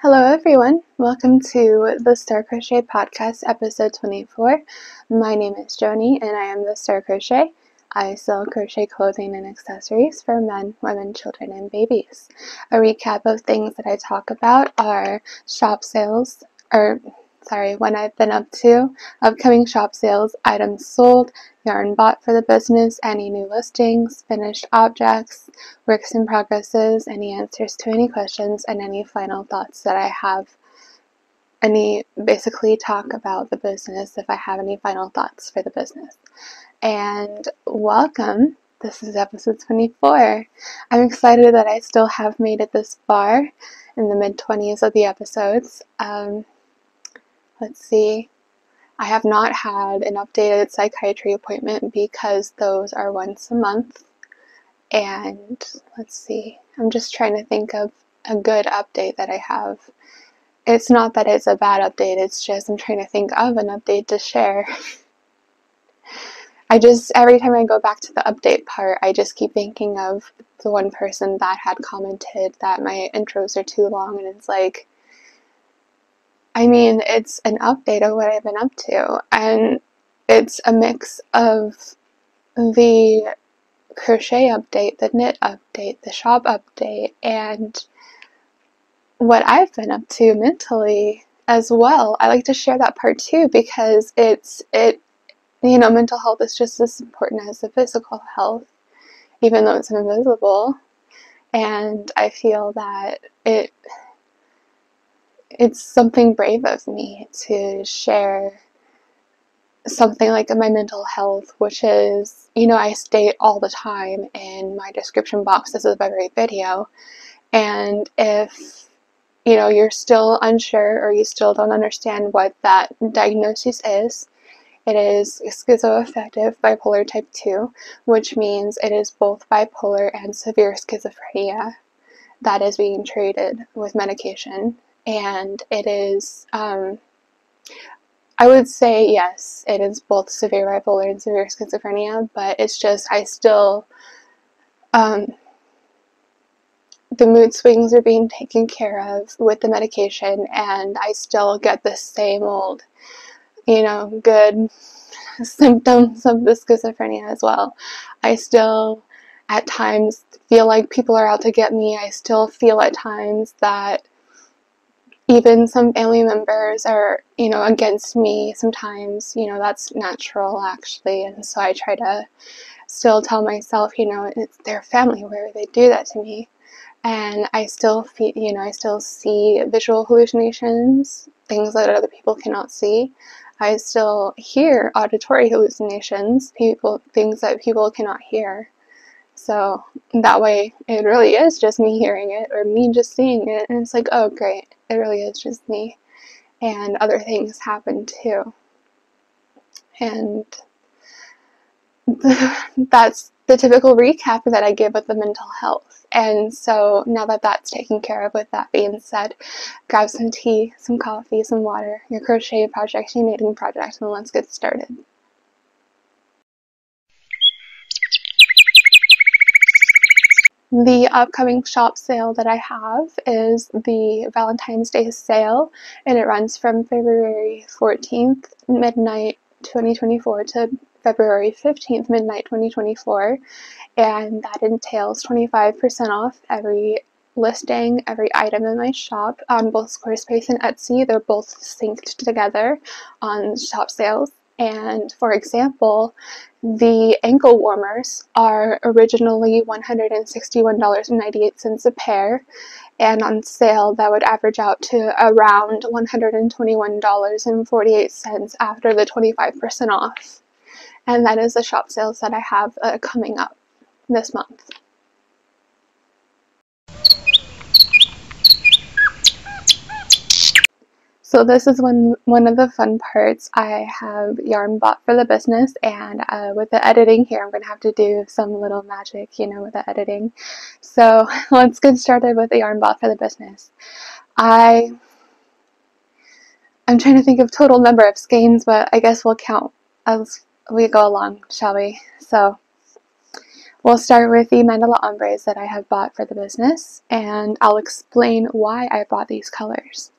Hello everyone, welcome to the Star Crochet Podcast episode 24. My name is Joni and I am the Star Crochet. I sell crochet clothing and accessories for men, women, children, and babies. A recap of things that I talk about are when I've been up to, upcoming shop sales, items sold, yarn bought for the business, any new listings, finished objects, works in progresses, any answers to any questions, and any final thoughts that I have. Basically talk about the business if I have any final thoughts for the business. And welcome. This is episode 24. I'm excited that I still have made it this far in the mid-20s of the episodes. Let's see. I have not had an updated psychiatry appointment because those are once a month. And let's see. I'm just trying to think of a good update that I have. It's not that it's a bad update, it's just I'm trying to think of an update to share. Every time I go back to the update part, I just keep thinking of the one person that had commented that my intros are too long, and it's like, it's an update of what I've been up to, and it's a mix of the crochet update, the knit update, the shop update, and what I've been up to mentally as well. I like to share that part too because mental health is just as important as the physical health, even though it's invisible. And I feel that it's something brave of me to share something like my mental health, which is, I state all the time in my description boxes of every video. And if, you're still unsure or you still don't understand what that diagnosis is, it is schizoaffective bipolar type 2, which means it is both bipolar and severe schizophrenia that is being treated with medication. And it is, I would say, yes, it is both severe bipolar and severe schizophrenia, but it's just, the mood swings are being taken care of with the medication, and I still get the same old, good symptoms of the schizophrenia as well. I still, at times, feel like people are out to get me. I still feel at times that even some family members are, against me sometimes. That's natural, actually, and so I try to still tell myself, it's their family, where they do that to me. And I still feel, I still see visual hallucinations, things that other people cannot see. I still hear auditory hallucinations, things that people cannot hear. So that way, it really is just me hearing it or me just seeing it, and it's like, oh great, it really is just me. And other things happen too. And that's the typical recap that I give with the mental health. And so now that that's taken care of, with that being said, grab some tea, some coffee, some water, your crochet project, your knitting project, and let's get started. The upcoming shop sale that I have is the Valentine's Day sale, and it runs from February 14th, midnight 2024 to February 15th, midnight 2024, and that entails 25% off every listing, every item in my shop on both Squarespace and Etsy. They're both synced together on shop sales. And for example, the ankle warmers are originally $161.98 a pair, and on sale that would average out to around $121.48 after the 25% off. And that is the shop sales that I have coming up this month. So this is one of the fun parts. I have yarn bought for the business, and with the editing here, I'm going to have to do some little magic, with the editing. So let's get started with the yarn bought for the business. I'm trying to think of total number of skeins, but I guess we'll count as we go along, shall we? So We'll start with the Mandala ombres that I have bought for the business, and I'll explain why I bought these colors.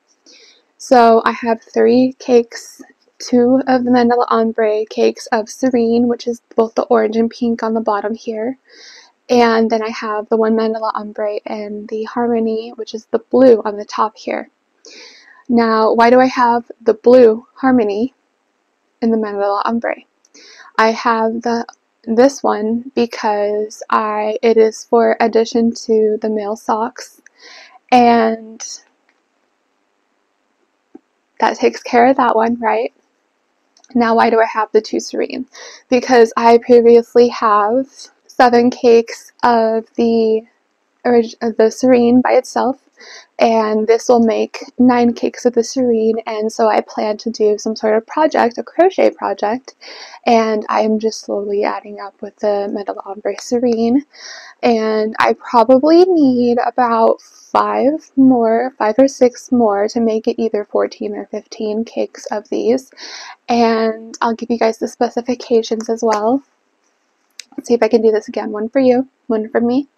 So I have 3 cakes, 2 of the Mandala ombre cakes of Serene, which is both the orange and pink on the bottom here, and then I have the 1 Mandala ombre and the Harmony, which is the blue on the top here. Now, why do I have the blue Harmony in the Mandala ombre? I have this one because it is for addition to the male socks, and that takes care of that one, right? Now, why do I have the 2 Serene? Because I previously have 7 cakes of the Serene by itself, and this will make 9 cakes of the Serene, and so I plan to do some sort of project, a crochet project, and I'm just slowly adding up with the Mandala ombre Serene, and I probably need about 5 or 6 more to make it either 14 or 15 cakes of these, and I'll give you guys the specifications as well. Let's see if I can do this again. One for you, one for me.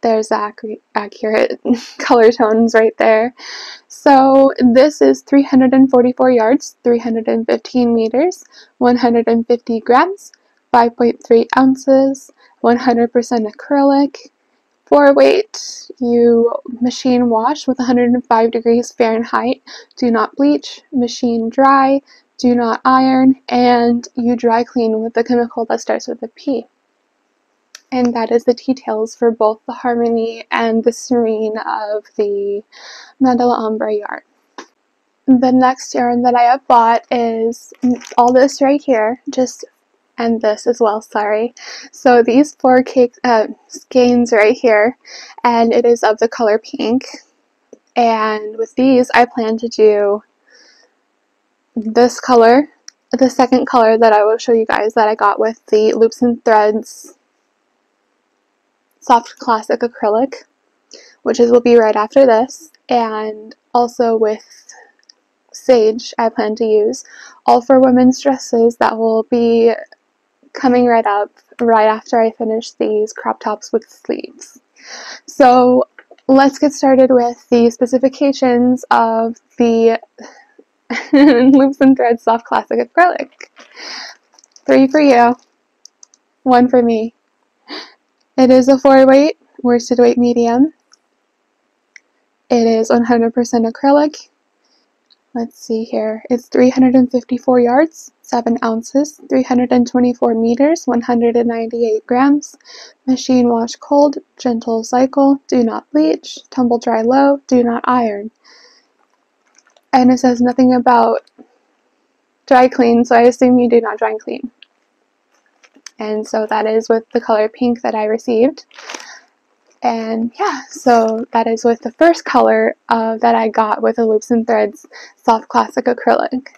There's accurate color tones right there. So this is 344 yards, 315 meters, 150 grams, 5.3 ounces, 100% acrylic, 4-weight. You machine wash with 105 degrees Fahrenheit. Do not bleach, machine dry, do not iron, and you dry clean with the chemical that starts with a P. And that is the details for both the Harmony and the Serene of the Mandala ombre yarn. The next yarn that I have bought is all this right here, and this as well, sorry. So these 4 skeins right here, and it is of the color pink. And with these, I plan to do this color, the second color that I will show you guys that I got with the Loops and Threads Soft Classic Acrylic, which will be right after this, and also with Sage I plan to use, all for women's dresses that will be coming right up right after I finish these crop tops with sleeves. So let's get started with the specifications of the Loops and Threads Soft Classic Acrylic. 3 for you, 1 for me. It is a 4-weight, worsted weight medium. It is 100% acrylic. Let's see here. It's 354 yards, 7 ounces, 324 meters, 198 grams. Machine wash cold, gentle cycle, do not bleach, tumble dry low, do not iron. And it says nothing about dry clean, so I assume you do not dry clean. And so that is with the color pink that I received. And yeah, so that is with the first color that I got with the Loops and Threads Soft Classic Acrylic.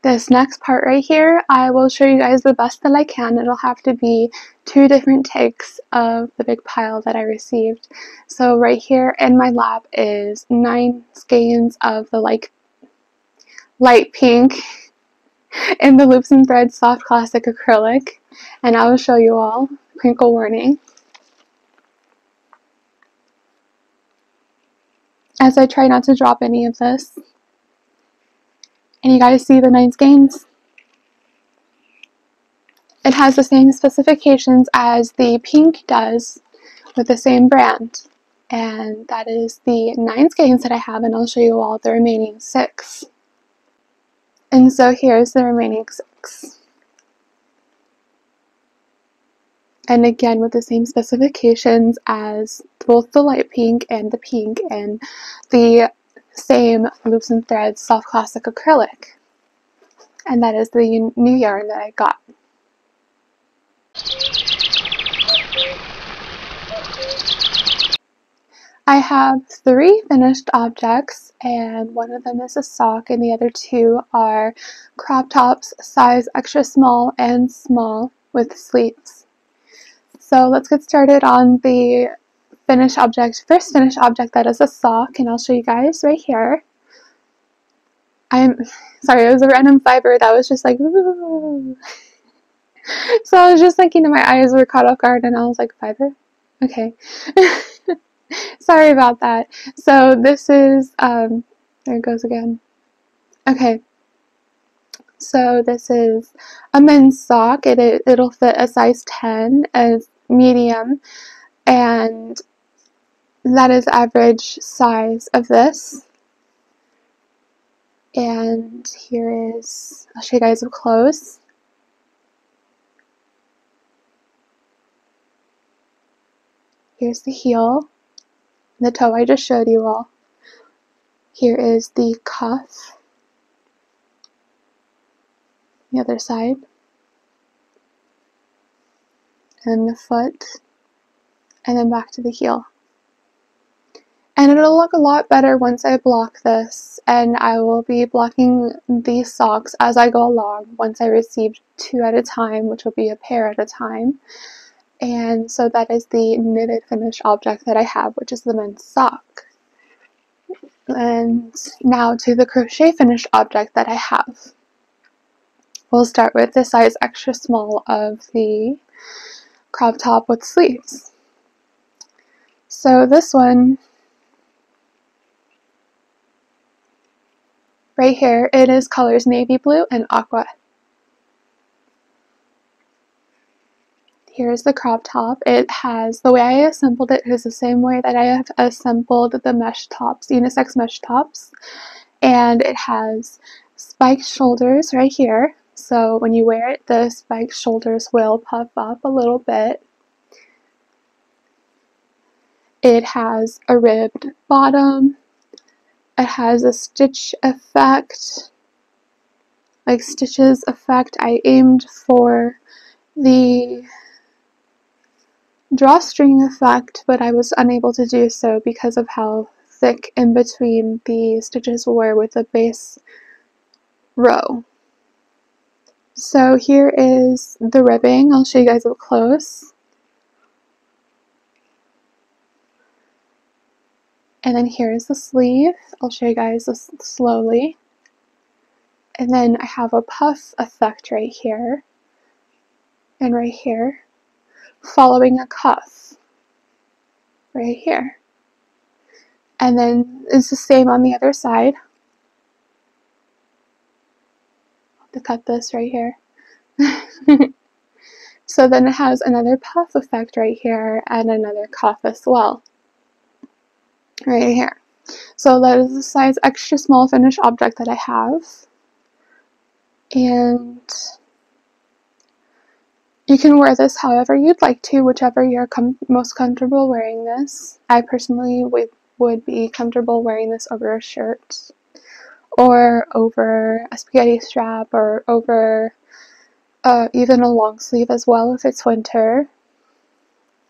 This next part right here, I will show you guys the best that I can. It'll have to be 2 different takes of the big pile that I received. So right here in my lap is 9 skeins of the light pink in the Loops and Threads Soft Classic Acrylic, and I will show you all. Crinkle warning. As I try not to drop any of this. And you guys see the 9 skeins? It has the same specifications as the pink does with the same brand. And that is the 9 skeins that I have, and I'll show you all the remaining 6. And so here's the remaining 6. And again with the same specifications as both the light pink and the same Loops and Threads Soft Classic Acrylic. And that is the new yarn that I got. I have 3 finished objects, and one of them is a sock, and the other 2 are crop tops, size extra small and small with sleeves. So let's get started on the finished object. First finished object, that is a sock, and I'll show you guys right here. I'm sorry, it was a random fiber that was just like, ooh. So I was just thinking that my eyes were caught off guard and I was like, fiber? Okay. Sorry about that. So this is, there it goes again. Okay. So this is a men's sock. It'll fit a size 10 as medium, and that is average size of this. And here is, I'll show you guys up close. Here's the heel, the toe I just showed you all. Here is the cuff, the other side, and the foot, and then back to the heel. And it'll look a lot better once I block this, and I will be blocking these socks as I go along once I receive 2 at a time, which will be a pair at a time. And so that is the knitted finished object that I have, which is the men's sock. And now to the crochet finished object that I have. We'll start with the size extra small of the crop top with sleeves. So this one right here, it is colors navy blue and aqua. Here's the crop top. It has, the way I assembled it is the same way that I have assembled the mesh tops, unisex mesh tops. And it has spiked shoulders right here. So when you wear it, the spiked shoulders will puff up a little bit. It has a ribbed bottom. It has a stitch effect, like stitches effect. I aimed for the drawstring effect, but I was unable to do so because of how thick in between the stitches were with the base row. So here is the ribbing. I'll show you guys up close. And then here is the sleeve. I'll show you guys this slowly. And then I have a puff effect right here and right here, following a cuff right here. And then it's the same on the other side. I'll have to cut this right here. So then it has another puff effect right here and another cuff as well. Right here. So that is the size extra small finished object that I have. And you can wear this however you'd like to, whichever you're most comfortable wearing this. I personally would be comfortable wearing this over a shirt, or over a spaghetti strap, or over even a long sleeve as well if it's winter.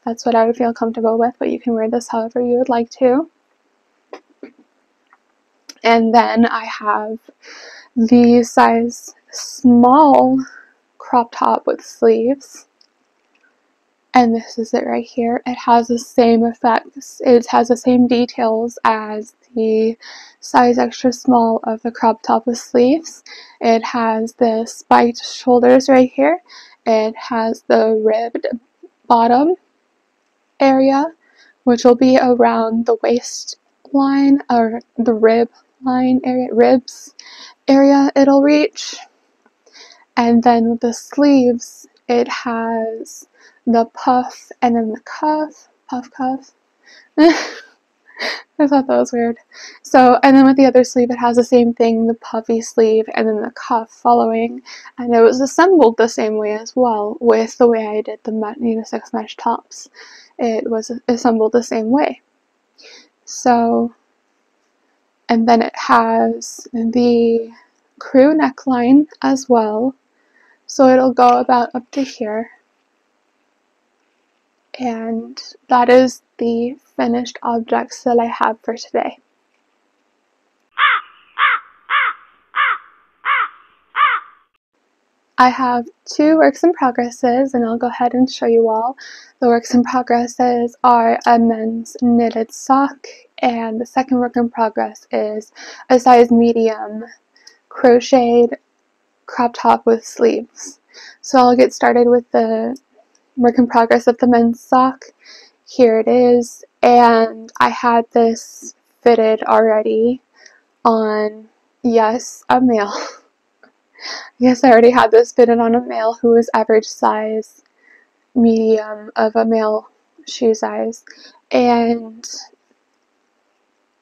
That's what I would feel comfortable with, but you can wear this however you would like to. And then I have the size small crop top with sleeves, and this is it right here. It has the same effects, it has the same details as the size extra small of the crop top with sleeves. It has the spiked shoulders right here. It has the ribbed bottom area, which will be around the waist line, or the rib line area, ribs area it'll reach. And then with the sleeves, it has the puff and then the cuff, puff cuff. I thought that was weird. So, and then with the other sleeve, it has the same thing, the puffy sleeve and then the cuff following. And it was assembled the same way as well, with the way I did the unisex mesh tops. It was assembled the same way. So, and then it has the crew neckline as well. So it'll go about up to here. And that is the finished objects that I have for today. I have 2 works in progresses, and I'll go ahead and show you all. The works in progresses are a men's knitted sock, and the second work in progress is a size medium crocheted crop top with sleeves. So I'll get started with the work in progress of the men's sock. Here it is, and I had this fitted already on, yes, a male. Yes, I already had this fitted on a male who was average size, medium of a male shoe size, and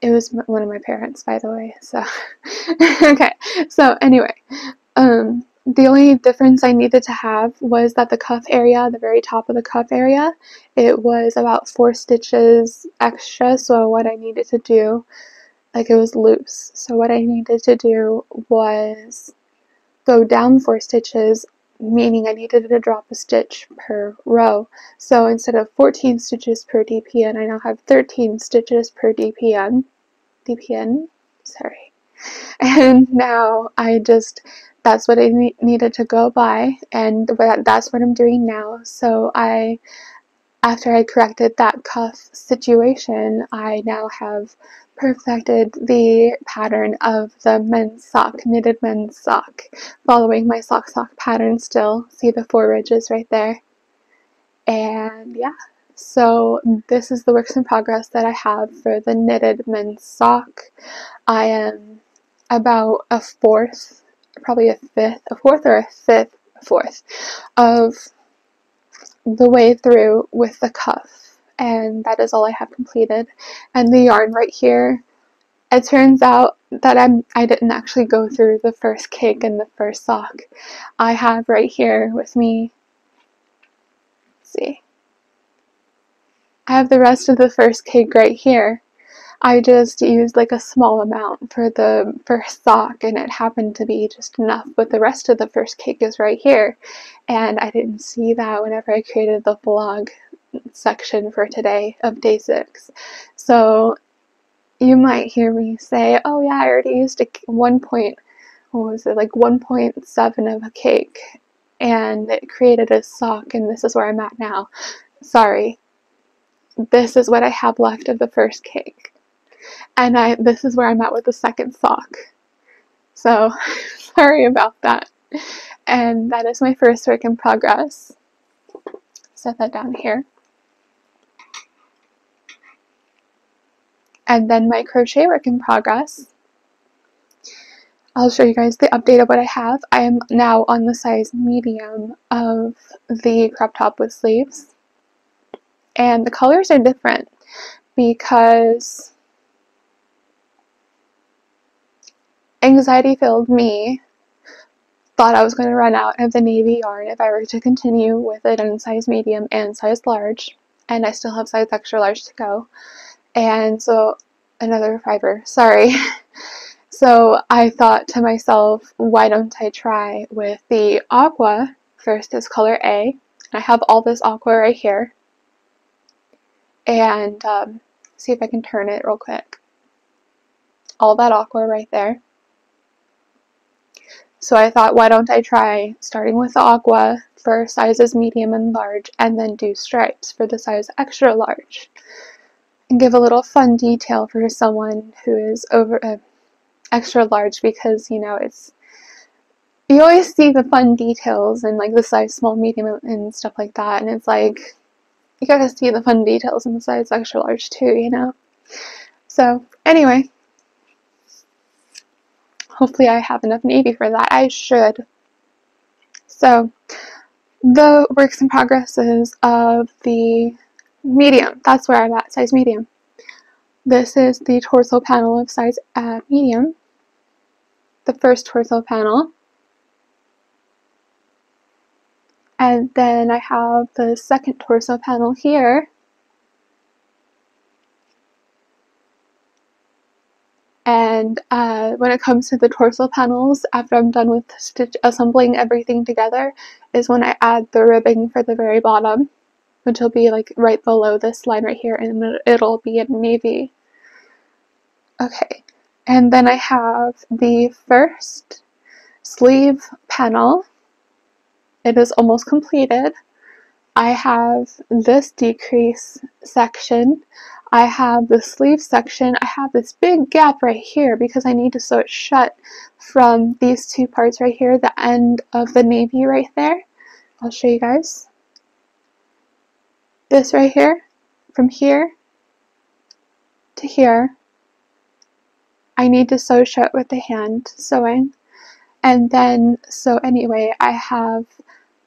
it was one of my parents, by the way, so okay, so anyway, the only difference I needed to have was that the cuff area, the very top of the cuff area, it was about 4 stitches extra, so what I needed to do, like it was loose, so what I needed to do was go down 4 stitches, meaning I needed to drop a stitch per row. So instead of 14 stitches per DPN, I now have 13 stitches per DPN, sorry. And now that's what I needed to go by, and that's what I'm doing now. So after I corrected that cuff situation, I now have perfected the pattern of the men's sock, knitted men's sock, following my sock pattern still. See the 4 ridges right there? And yeah, so this is the works in progress that I have for the knitted men's sock. I am about a fourth, probably a fourth or a fourth of the way through with the cuff, and that is all I have completed. And the yarn right here, it turns out that I didn't actually go through the first cake and the first sock. I have right here with me, let's see, I have the rest of the first cake right here. I just used like a small amount for the first sock, and it happened to be just enough, but the rest of the first cake is right here, and I didn't see that whenever I created the vlog section for today of day 6. So you might hear me say, oh yeah, I already used a 1.7 of a cake, and it created a sock, and this is where I'm at now. Sorry, this is what I have left of the first cake. And this is where I'm at with the second sock. So, sorry about that. And that is my first work in progress. Set that down here. And then my crochet work in progress. I'll show you guys the update of what I have. I am now on the size medium of the crop top with sleeves. And the colors are different because anxiety-filled me thought I was going to run out of the navy yarn if I were to continue with it in size medium and size large, and I still have size extra large to go. And so, another fiber, sorry. So I thought to myself, why don't I try with the aqua? First is color A, and I have all this aqua right here. And see if I can turn it real quick. All that aqua right there. So I thought, why don't I try starting with the aqua for sizes medium and large, and then do stripes for the size extra large, and give a little fun detail for someone who is over extra large, because you know you always see the fun details in like the size small, medium, and stuff like that, and it's like you gotta see the fun details in the size extra large too, you know. So anyway. Hopefully I have enough navy for that. I should. So, the works in progresses of the medium. That's where I'm at, size medium. This is the torso panel of size medium. The first torso panel. And then I have the second torso panel here. And when it comes to the torso panels, after I'm done with assembling everything together, is when I add the ribbing for the very bottom, which will be like right below this line right here, and it'll be in navy. Okay, and then I have the first sleeve panel. It is almost completed. I have this decrease section, I have the sleeve section, I have this big gap right here because I need to sew it shut from these two parts right here, the end of the navy right there. I'll show you guys. This right here, from here to here, I need to sew shut with the hand sewing. And then, so anyway, I have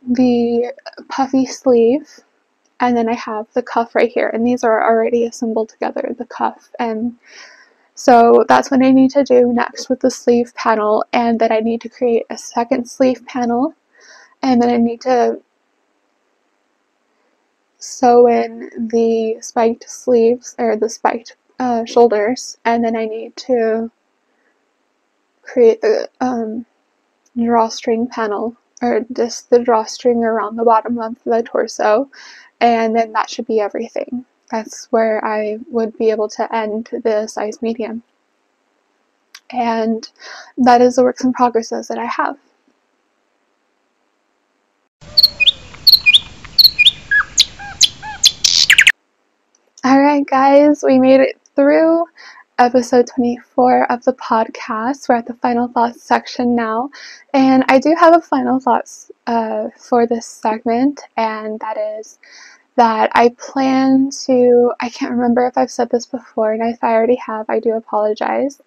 the puffy sleeve, and then I have the cuff right here, and these are already assembled together, the cuff. And so that's what I need to do next with the sleeve panel, and then I need to create a second sleeve panel, and then I need to sew in the spiked sleeves, or the spiked shoulders, and then I need to create the drawstring panel, or just the drawstring around the bottom of the torso, and then that should be everything. That's where I would be able to end the size medium. And that is the works in progresses that I have. Alright guys, we made it through episode 24 of the podcast. We're at the final thoughts section now, and I do have a final thoughts for this segment, and that is that I plan to, I can't remember if I've said this before, and if I already have, I do apologize,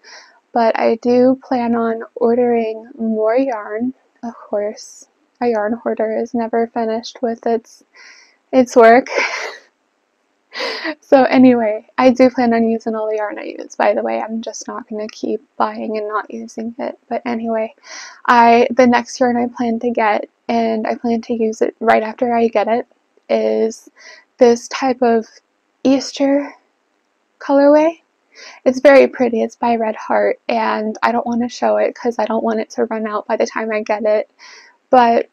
but I do plan on ordering more yarn. Of course, a yarn hoarder is never finished with its work. So anyway, I do plan on using all the yarn I use, by the way. I'm just not going to keep buying and not using it. But anyway, the next yarn I plan to get, and I plan to use it right after I get it, is this type of Easter colorway. It's very pretty. It's by Red Heart, and I don't want to show it because I don't want it to run out by the time I get it. But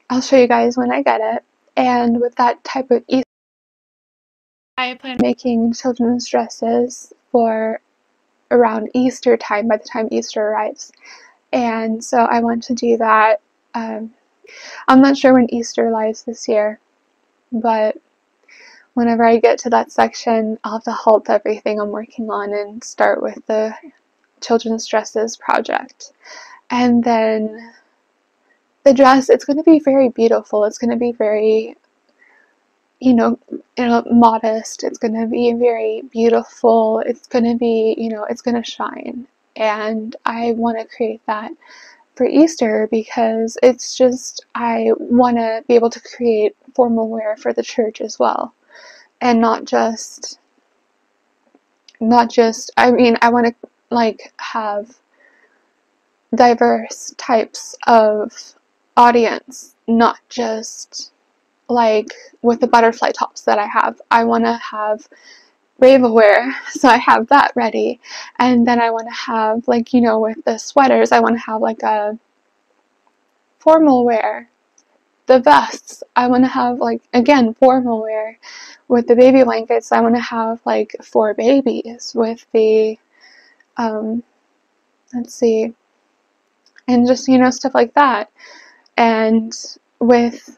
I'll show you guys when I get it. And with that type of Easter, I plan on making children's dresses for around Easter time, by the time Easter arrives. And so I want to do that. I'm not sure when Easter lies this year, but whenever I get to that section, I'll have to halt everything I'm working on and start with the children's dresses project. And then the dress, it's going to be very beautiful. It's going to be very, modest. It's going to be very beautiful. It's going to be, it's going to shine. And I want to create that for Easter because it's just, I want to be able to create formal wear for the church as well. And not just, I want to, have diverse types of audience, not just with the butterfly tops that I have. I want to have rainbow wear, so I have that ready. And then I want to have, with the sweaters, I want to have a formal wear. The vests, I want to have again, formal wear. With the baby blankets, I want to have for babies with the let's see, and just stuff like that. And with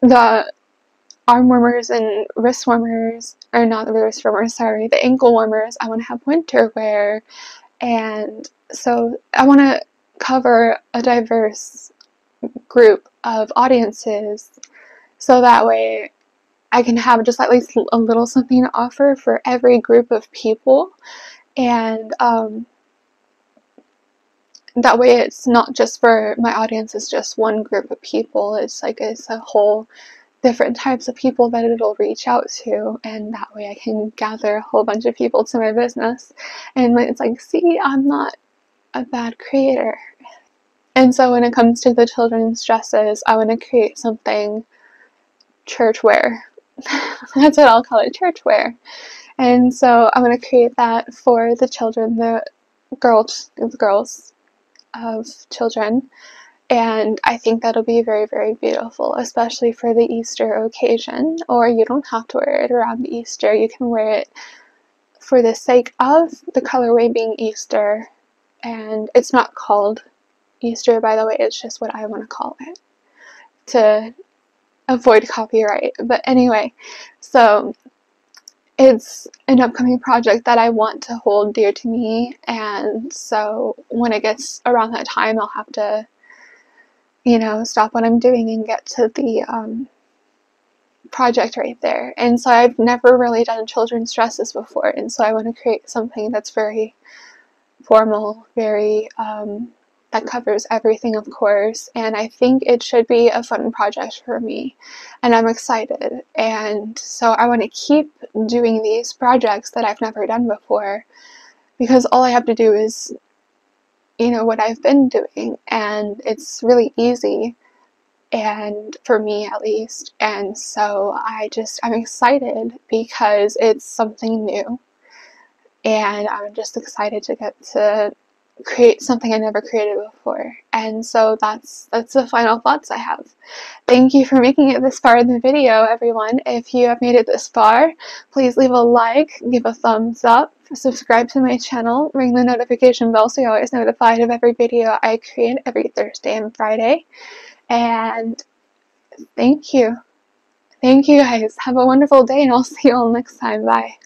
the arm warmers and wrist warmers, or not the wrist warmers, sorry, the ankle warmers, I want to have winter wear. And so I want to cover a diverse group of audiences, so that way I can have just at least a little something to offer for every group of people. And that way it's not just for my audience, it's just one group of people. It's it's a whole different types of people that it'll reach out to, and that way I can gather a whole bunch of people to my business. And it's see, I'm not a bad creator. And so when it comes to the children's dresses, I want to create something church wear. That's what I'll call it, church wear. And so I want to create that for the children, the girls of children. And I think that'll be very, very beautiful, especially for the Easter occasion. Or you don't have to wear it around Easter. You can wear it for the sake of the colorway being Easter. And it's not called Easter, by the way. It's just what I want to call it, to avoid copyright. But anyway, so it's an upcoming project that I want to hold dear to me, and so when it gets around that time, I'll have to, stop what I'm doing and get to the project right there. And so I've never really done children's dresses before, and so I want to create something that's very formal, very that covers everything, of course, and I think it should be a fun project for me, and I'm excited. And so I want to keep doing these projects that I've never done before, because all I have to do is, what I've been doing, and it's really easy, and for me at least. And so I'm excited because it's something new, and I'm just excited to get to create something I never created before. And so that's the final thoughts I have. Thank you for making it this far in the video, everyone. If you have made it this far, please leave a like, give a thumbs up, subscribe to my channel, ring the notification bell so you're always notified of every video I create every Thursday and Friday. And thank you. Thank you guys. Have a wonderful day, and I'll see you all next time. Bye.